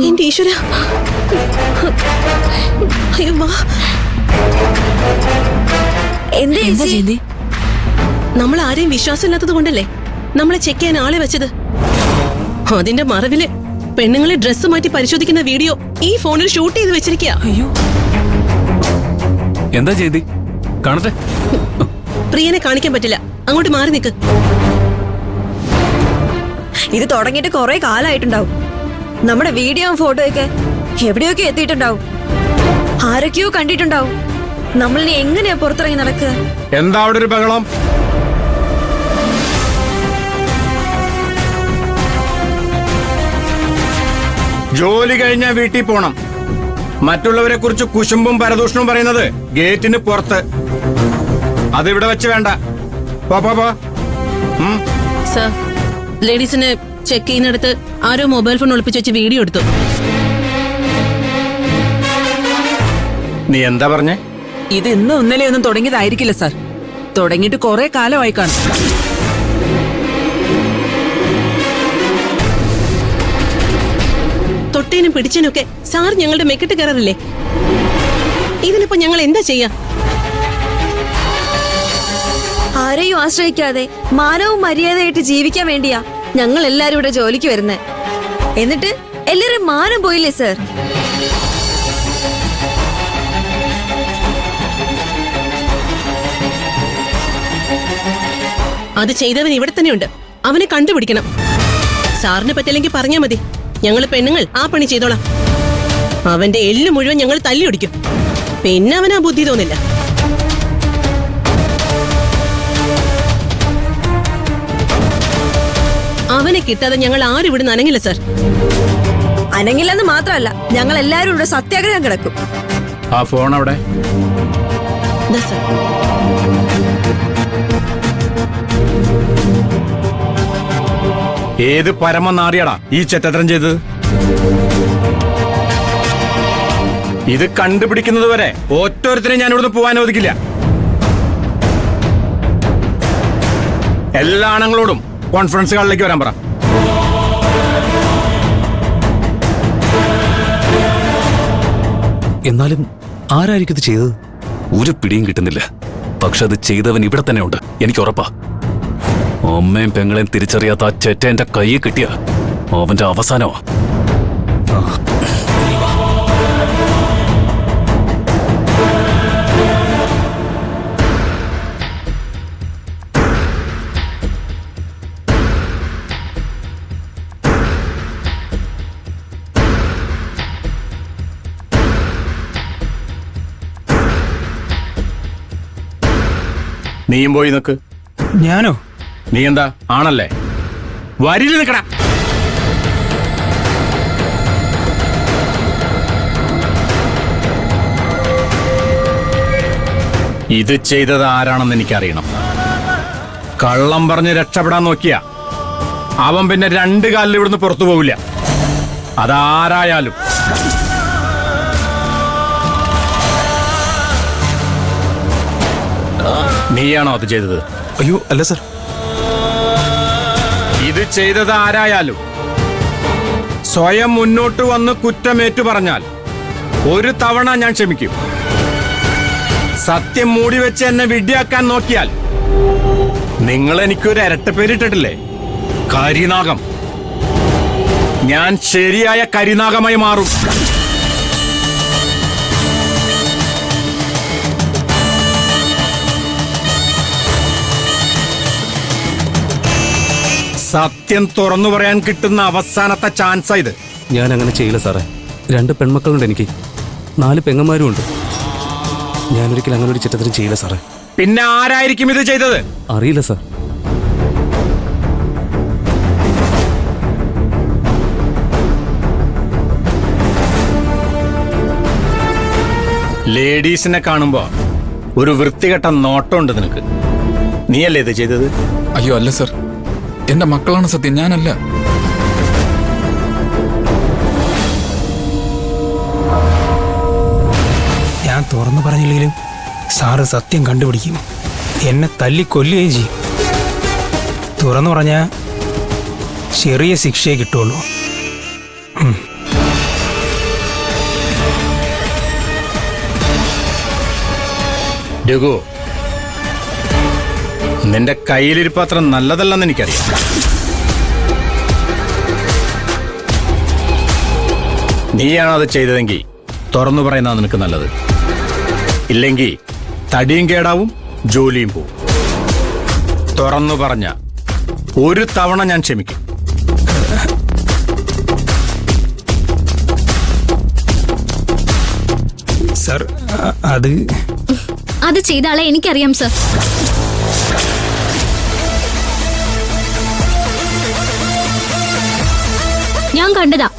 എന്റെ ഈശ്വര, അയ്യോ വാ. എന്താ ചെയ്തി? നമ്മൾ ആരെയും വിശ്വാസമില്ലാത്തത് കൊണ്ടല്ലേ നമ്മളെ ചെക്ക് ചെയ്യാൻ ആളെ വെച്ചത്. അതിന്റെ മറവില് പെണ്ണുങ്ങളെ ഡ്രസ്സ് മാറ്റി പരിശോധിക്കുന്ന വീഡിയോ ഈ ഫോണിൽ ഷൂട്ട് ചെയ്ത് വെച്ചിരിക്കുക. അയ്യോ, എന്താ ചെയ്തി? കാണട്ടെ. പ്രിയനെ കാണിക്കാൻ പറ്റില്ല, അങ്ങോട്ട് മാറി നിൽക്ക്. ഇത് തുടങ്ങിയിട്ട് കുറെ കാലമായിട്ടുണ്ടാവും. നമ്മുടെ വീഡിയോയും ഫോട്ടോയൊക്കെ എവിടെയൊക്കെ എത്തിയിട്ടുണ്ടാവും. ആരൊക്കെയോ കണ്ടിട്ടുണ്ടാവും. നമ്മളിനി എങ്ങനെയാ പുറത്തിറങ്ങി നടക്കുക? എന്താ അവിടെ ഒരു ബഹളം? ജോലി കഴിഞ്ഞാ വീട്ടിൽ പോണം. മറ്റുള്ളവരെ കുറിച്ച് കുശുമ്പും പരദൂഷണവും പറയുന്നത് ഗേറ്റിന് പുറത്ത്. അതിവിടെ വെച്ച് വേണ്ട. പോ. സർ, ലേഡീസിനെ ചെക്ക് ചെയ്യുന്നിടത്ത് ആരോ മൊബൈൽ ഫോൺ ഒളിപ്പിച്ച് വെച്ച് വീഡിയോ എടുത്തു. നീ എന്താ പറഞ്ഞേ? ഇത് ഇന്നും ഇന്നലെ ഒന്നും തുടങ്ങിയതായിരിക്കില്ല സാർ. തുടങ്ങിയിട്ട് കുറെ കാലമായി കാണും. തൊട്ടേനും പിടിച്ചേനൊക്കെ സാർ ഞങ്ങളുടെ മെക്കിട്ട് കയറില്ലേ? ഇതിനിപ്പോ ഞങ്ങൾ എന്താ ചെയ്യാ? ആരെയും ആശ്രയിക്കാതെ മാനവും മര്യാദയായിട്ട് ജീവിക്കാൻ വേണ്ടിയാ ഞങ്ങൾ എല്ലാരും ഇവിടെ ജോലിക്ക് വരുന്നേ. എന്നിട്ട് എല്ലാരും മാനം പോയില്ലേ സർ? അത് ചെയ്തവൻ ഇവിടെ തന്നെയുണ്ട്. അവനെ കണ്ടുപിടിക്കണം. സാറിനെ പറ്റില്ലെങ്കിൽ പറഞ്ഞാ മതി, ഞങ്ങൾ പെണ്ണുങ്ങൾ ആ പണി ചെയ്തോളാം. അവന്റെ എല്ല് മുഴുവൻ ഞങ്ങൾ തല്ലിയൊടിക്കും. പിന്നെ അവനാ ബുദ്ധി തോന്നില്ല. അവനെ കിട്ടാതെ ഞങ്ങൾ ആരും ഇവിടെ അനങ്ങില്ല സർ. അനങ്ങില്ലെന്ന് മാത്രമല്ല, ഞങ്ങൾ എല്ലാരും ഇവിടെ സത്യാഗ്രഹം കിടക്കും. ആ ഫോൺ അവിടെ. ദാ സർ. ഏത് പരമനാറിയടാ ഈ ചെറ്റത്തരം ചെയ്തത്? ഇത് കണ്ടുപിടിക്കുന്നത് വരെ ഓരോരുത്തരെയും ഞാൻ ഇവിടുന്ന് പോവാൻ അനുവദിക്കില്ല. എല്ലാ ആണുങ്ങളോടും കോൺഫറൻസ് ഹാളിലേക്ക് വരാൻ പറ. എന്നാലും ആരായിരിക്കും ഇത് ചെയ്തത്? ഒരു പിടിയും കിട്ടുന്നില്ല. പക്ഷെ അത് ചെയ്തവൻ ഇവിടെ തന്നെ ഉണ്ട്, എനിക്ക് ഉറപ്പാ. അമ്മയും പെങ്ങളെയും തിരിച്ചറിയാത്ത ആ ചെറ്റ എന്റെ കൈയിൽ കിട്ടിയ അവന്റെ അവസാനമാ. നീയും പോയി നിക്ക്. ഞാനോ? നീ എന്താ ആണല്ലേ? വരിയിൽ നിൽക്കടാ. ഇത് ചെയ്തത് ആരാണെന്ന് എനിക്കറിയണം. കള്ളം പറഞ്ഞ് രക്ഷപ്പെടാൻ നോക്കിയ അവൻ പിന്നെ 2 കാലിൽ ഇവിടുന്ന് പുറത്തു പോവില്ല. അതാരായാലും. നീയാണോ അത് ചെയ്തത്? അയ്യോ അല്ല സർ. ഇത് ചെയ്തത് ആരായാലും സ്വയം മുന്നോട്ട് വന്ന് കുറ്റമേറ്റു പറഞ്ഞാൽ ഒരു തവണ ഞാൻ ക്ഷമിക്കും. സത്യം മൂടി വെച്ച് എന്നെ വിഡ്ഢിയാക്കാൻ നോക്കിയാൽ നിങ്ങൾ എനിക്കൊരു ഇരട്ടപ്പേരിട്ടിട്ടില്ലേ? കരിനാഗം. ഞാൻ ശരിയായ കരിനാഗമായി മാറും. സത്യം തുറന്നു പറയാൻ കിട്ടുന്ന അവസാനത്തെ ചാൻസാ ഇത്. ഞാൻ അങ്ങനെ ചെയ്യില്ല സാറേ. 2 പെൺമക്കളുണ്ട് എനിക്ക്, 4 പെങ്ങന്മാരും ഉണ്ട്. ഞാനൊരിക്കലും അങ്ങനെ ഒരു ചെറ്റത്തരം ചെയ്യില്ല സാറേ. പിന്നെ ആരായിരിക്കും ഇത് ചെയ്തത്? അറിയില്ല സാർ. ലേഡീസിനെ കാണുമ്പോ ഒരു വൃത്തികെട്ട നോട്ടമുണ്ട് നിനക്ക്. നീയല്ലേ ഇത് ചെയ്തത്? അയ്യോ അല്ല സർ, എന്റെ മക്കളാണ് സത്യം, ഞാനല്ല. ഞാൻ തുറന്നു പറഞ്ഞില്ലെങ്കിലും സാറ് സത്യം കണ്ടുപിടിക്കും. എന്നെ തല്ലിക്കൊല്ലുകയും ചെയ്യും. തുറന്നു പറഞ്ഞാൽ ചെറിയ ശിക്ഷയെ കിട്ടുള്ളൂ. രഘു, നിന്റെ കയ്യിലിരിപ്പ് അത്ര നല്ലതല്ലെന്ന് എനിക്കറിയാം. നീയാണോ അത് ചെയ്തതെങ്കിൽ തുറന്നു പറയുന്നതാണ് നിനക്ക് നല്ലത്. ഇല്ലെങ്കിൽ തടിയും കേടാവും, ജോലിയും പോവും. തുറന്നു പറഞ്ഞ ഒരു തവണ ഞാൻ ക്ഷമിക്കും. സർ, അത് അത് ചെയ്ത ആളെ എനിക്കറിയാം സർ. ഞാൻ കണ്ടതാ.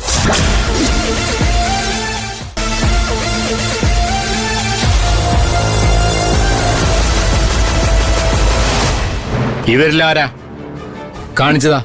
ഇവരിലാരാ കാണിച്ചതാ?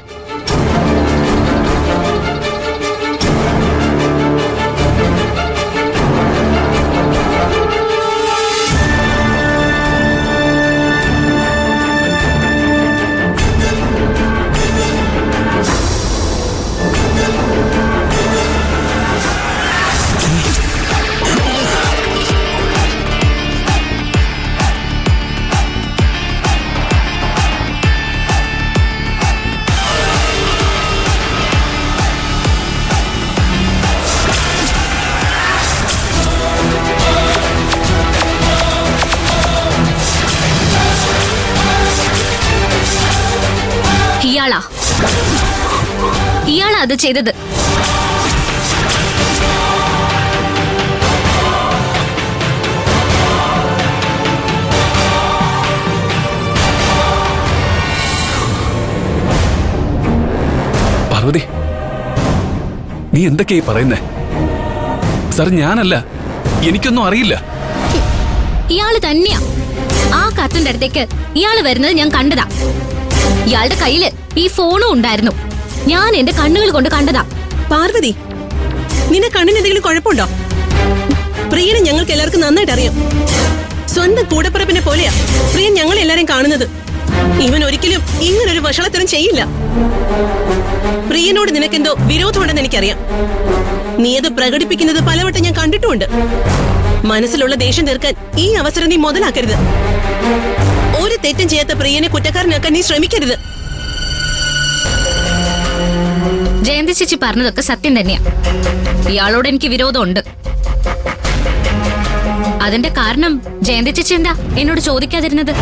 ഇയാളാ അത് ചെയ്തത്. പാർവതി, നീ എന്തൊക്കെയായി പറയുന്നേ? സാർ, ഞാനല്ല, എനിക്കൊന്നും അറിയില്ല. ഇയാള് തന്നെയാ. ആ കത്തിന്റെ അടുത്തേക്ക് ഇയാള് വരുന്നത് ഞാൻ കണ്ടതാ. ഇയാളുടെ കയ്യില് ഈ ഫോണും ഉണ്ടായിരുന്നു. ഞാൻ എന്റെ കണ്ണുകൾ കൊണ്ട് കണ്ടതാ. പാർവതി, നിന്റെ കണ്ണിന് എന്തെങ്കിലും കുഴപ്പമുണ്ടോ? പ്രിയനെ ഞങ്ങൾക്ക് എല്ലാവർക്കും നന്നായിട്ട് അറിയാം. സ്വന്തം കൂടപ്പിറപ്പിനെ പോലെയാ പ്രിയൻ ഞങ്ങൾ എല്ലാരെയും കാണുന്നത്. ഇവൻ ഒരിക്കലും ഇങ്ങനൊരു വഷളത്തരം ചെയ്യില്ല. പ്രിയനോട് നിനക്കെന്തോ വിരോധമുണ്ടെന്ന് എനിക്കറിയാം. നീ അത് പ്രകടിപ്പിക്കുന്നത് പലവട്ടം ഞാൻ കണ്ടിട്ടുമുണ്ട്. മനസ്സിലുള്ള ദേഷ്യം തീർക്കാൻ ഈ അവസരം നീ മുതലാക്കരുത്. ഒരു തെറ്റും ചെയ്യാത്ത പ്രിയനെ കുറ്റക്കാരനാക്കാൻ നീ ശ്രമിക്കരുത്. ജയന്തി ചേച്ചി പറഞ്ഞതൊക്കെ സത്യം തന്നെയാ. ഇയാളോട് എനിക്ക് വിരോധമുണ്ട്. അതിന്റെ കാരണം ജയന്തി ചേച്ചി എന്താ എന്നോട് ചോദിക്കാതിരുന്നത്?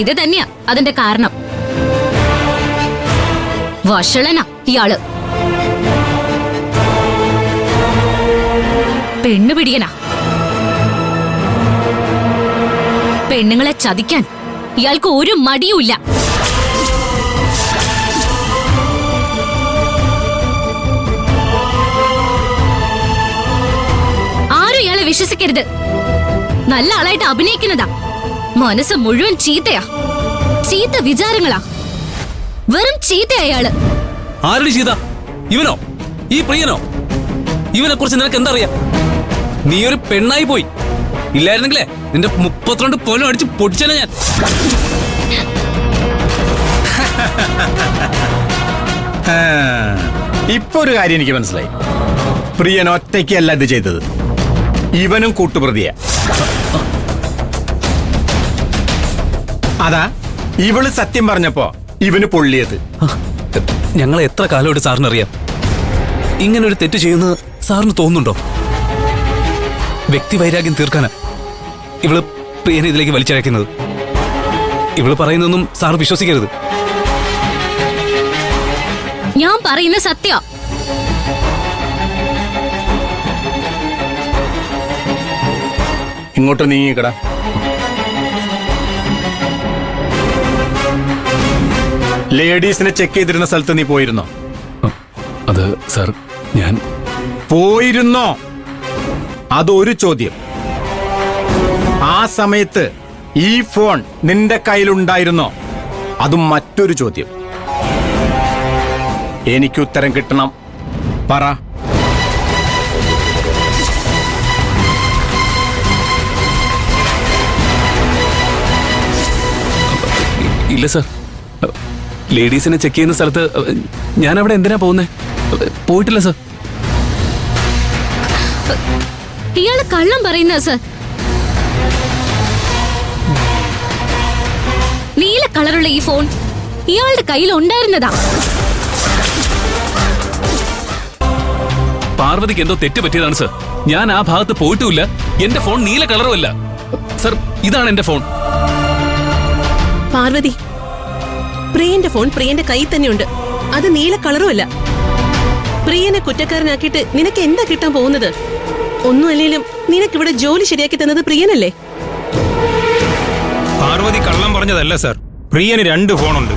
ഇത് തന്നെയാ അതിന്റെ കാരണം. വഷളനാ ഇയാള്. പെണ്ണുപിടിയനാ. പെണ്ണുങ്ങളെ ചതിക്കാൻ ഇയാൾക്ക് ഒരു മടിയുമില്ല. ആരും ഇയാളെ വിശ്വസിക്കരുത്. നല്ല ആളായിട്ട് അഭിനയിക്കുന്നതാ. മനസ്സ് മുഴുവൻ ചീത്തയാ. ചീത്ത വിചാരങ്ങളാ. വെറും ചീത്തയാ അയാള്. ആരുടെ ചെയ്ത? ഇവനോ? ഈ പ്രിയനോ? ഇവനെ കുറിച്ച് നിനക്ക് എന്താ അറിയാം? നീ ഒരു പെണ്ണായി പോയി. ഇല്ലായിരുന്നെങ്കിലേ നിന്റെ 32 പോലും അടിച്ച് പൊട്ടിച്ചനെ ഞാൻ. ഇപ്പൊ ഒരു കാര്യം എനിക്ക് മനസ്സിലായി. പ്രിയൻ ഒറ്റയ്ക്കല്ല ഇത് ചെയ്തത്. ഇവനും കൂട്ടുപ്രതിയാ. അതാ ഇവള് സത്യം പറഞ്ഞപ്പോ ഇവന് പൊള്ളിയത്. ഞങ്ങളെ എത്ര കാലമായിട്ട് സാറിനറിയാം. ഇങ്ങനെ ഒരു തെറ്റ് ചെയ്യുന്നത് സാറിന് തോന്നുന്നുണ്ടോ? വ്യക്തിവൈരാഗ്യം തീർക്കാനാ ഇവള് പ്രിയനെ ഇതിലേക്ക് വലിച്ചഴക്കുന്നത്. ഇവള് പറയുന്നൊന്നും സാർ വിശ്വസിക്കരുത്. ഞാൻ പറയുന്ന സത്യ. ഇങ്ങോട്ട് നീങ്ങിക്കട. ലേഡീസിനെ ചെക്ക് ചെയ്തിരുന്ന സ്ഥലത്ത് നീ പോയിരുന്നോ? അത് സാർ, ഞാൻ പോയിരുന്നോ? അതൊരു ചോദ്യം. ആ സമയത്ത് ഈ ഫോൺ നിന്റെ കയ്യിലുണ്ടായിരുന്നോ? അതും മറ്റൊരു ചോദ്യം. എനിക്ക് ഉത്തരം കിട്ടണം. പറ. ഇല്ല സാർ, ലേഡീസിനെ ചെക്ക് ചെയ്യുന്ന സ്ഥലത്ത് ഞാൻ അവിടെ എന്തിനാ പോകുന്നേ? പോയിട്ടില്ല സർ. ഇയാള് കള്ളം പറയുന്ന സർ. നീല കളറുള്ള ഈ ഫോൺ ഇയാളുടെ കയ്യിൽ ഉണ്ടായിരുന്നതാ. പാർവതിക്ക് എന്തോ തെറ്റ് പറ്റിയതാണ് സർ. ഞാൻ ആ ഭാഗത്ത് പോയിട്ടുമില്ല. എന്റെ ഫോൺ നീല കളറുമല്ല സർ. ഇതാണ് എന്റെ ഫോൺ. പാർവതി, പ്രിയന്റെ ഫോൺ പ്രിയന്റെ കയ്യിൽ തന്നെയുണ്ട്. അത് നീല കളറുമല്ല. പ്രിയനെ കുറ്റക്കാരനാക്കിയിട്ട് നിനക്ക് എന്താ കിട്ടാൻ പോകുന്നത്? ഒന്നുമല്ലേലും നിനക്കിവിടെ ജോലി ശരിയാക്കി തന്നത് പ്രിയനല്ലേ? പാർവതി കള്ളം പറഞ്ഞതല്ല സാർ. പ്രിയന് 2 ഫോണുണ്ട്.